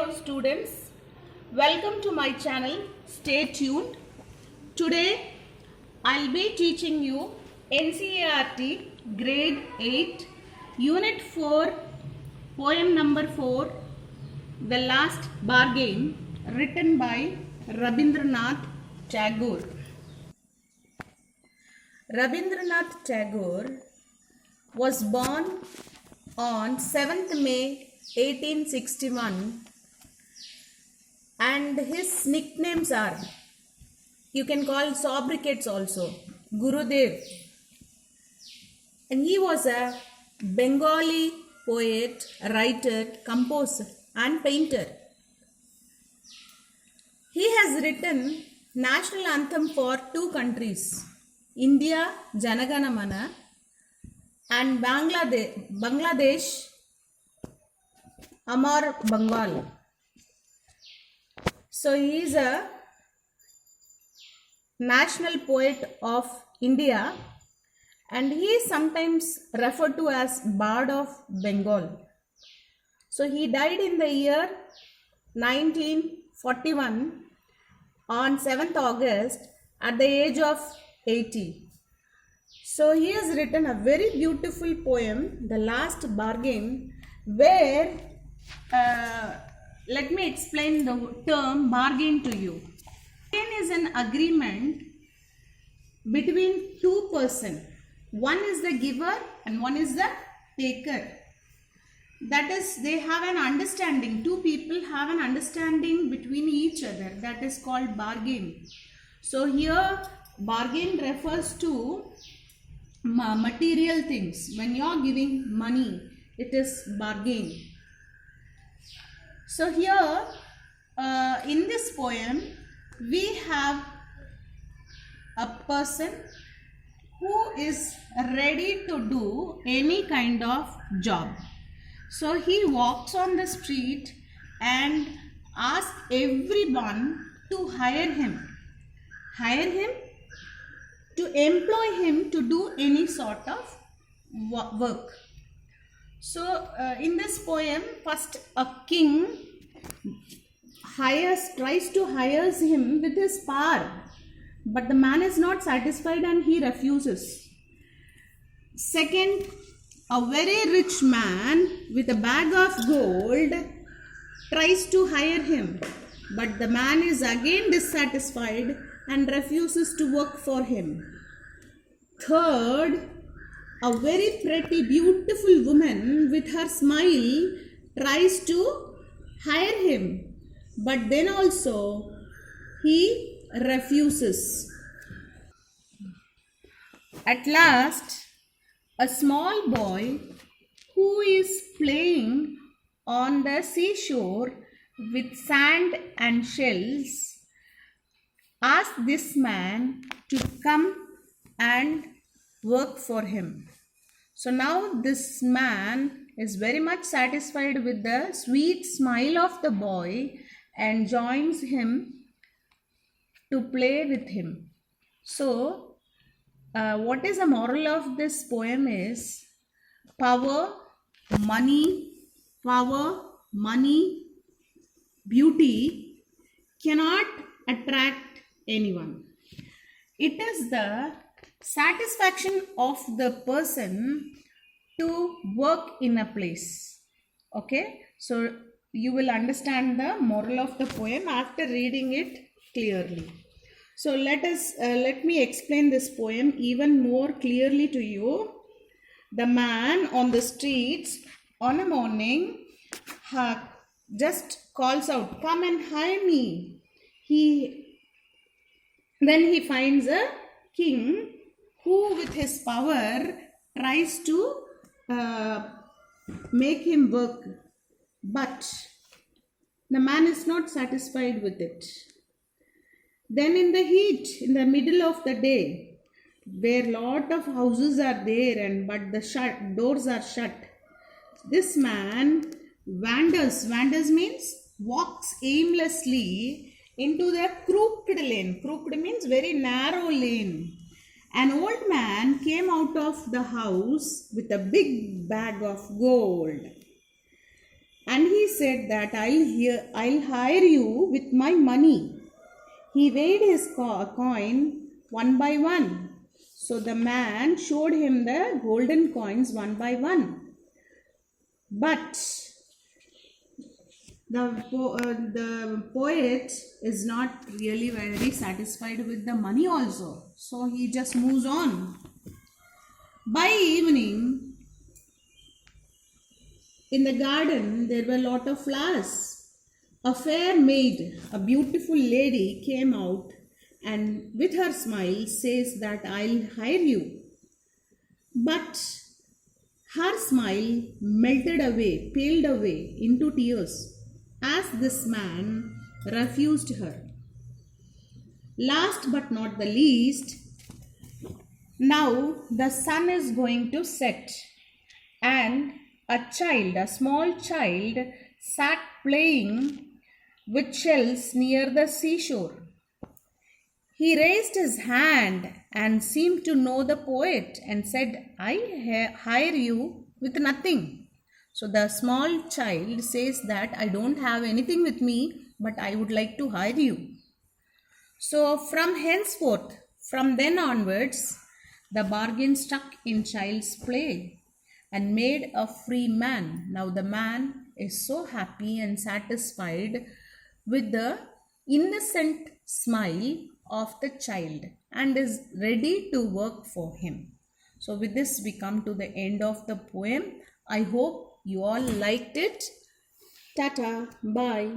Hello students, welcome to my channel. Stay tuned. Today I'll be teaching you NCERT grade 8 unit 4 poem number 4 The Last Bargain, written by Rabindranath Tagore. Rabindranath Tagore was born on 7th May 1861 and his nicknames are, you can call sobriquets also, Gurudev, and he was a Bengali poet, writer, composer and painter. He has written national anthem for two countries, India Jana Gana Mana and Bangladesh Amar Bengal. So he is a national poet of India and he is sometimes referred to as Bard of Bengal. So he died in the year 1941 on 7th August at the age of 80. So he has written a very beautiful poem, The Last Bargain, where let me explain the term bargain to you. Bargain is an agreement between two persons. One is the giver and one is the taker. That is, they have an understanding. Two people have an understanding between each other. That is called bargain. So here bargain refers to material things. When you are giving money, it is bargain. So here in this poem we have a person who is ready to do any kind of job. So he walks on the street and asks everyone to hire him to employ him to do any sort of work. So in this poem, first a king tries to hire him with his power, but the man is not satisfied and he refuses. Second, a very rich man with a bag of gold tries to hire him, but the man is again dissatisfied and refuses to work for him. Third, a very pretty, beautiful woman with her smile tries to hire him, but then also he refuses. At last, a small boy who is playing on the seashore with sand and shells asks this man to come and work for him. So now this man is very much satisfied with the sweet smile of the boy and joins him to play with him. So what is the moral of this poem is power, money, beauty cannot attract anyone. It is the satisfaction of the person to work in a place. Okay, so you will understand the moral of the poem after reading it clearly. So let me explain this poem even more clearly to you. The man on the streets on a morning just calls out, "Come and hire me." Then he finds a king who with his power tries to make him work, but the man is not satisfied with it. Then in the heat, in the middle of the day, where lot of houses are there but the doors are shut, this man wanders means walks aimlessly into the crooked lane. Crooked means very narrow lane. An old man came out of the house with a big bag of gold and he he said that I'll hire you with my money. He weighed his coin one by one. So the man showed him the golden coins one by one. But the poet is not really very satisfied with the money also. So he just moves on. By evening, in the garden, there were a lot of flowers. A fair maid, a beautiful lady, came out and with her smile says that I'll hire you. But her smile melted away, paled away into tears as this man refused her. Last but not the least, now the sun is going to set, and a small child, sat playing with shells near the seashore. He raised his hand and seemed to know the poet and said, I hire you with nothing. So the small child says that I don't have anything with me, but I would like to hire you. So from henceforth, from then onwards, the bargain stuck in child's play and made a free man. Now the man is so happy and satisfied with the innocent smile of the child and is ready to work for him. So with this we come to the end of the poem. I hope you all liked it. Tata, bye.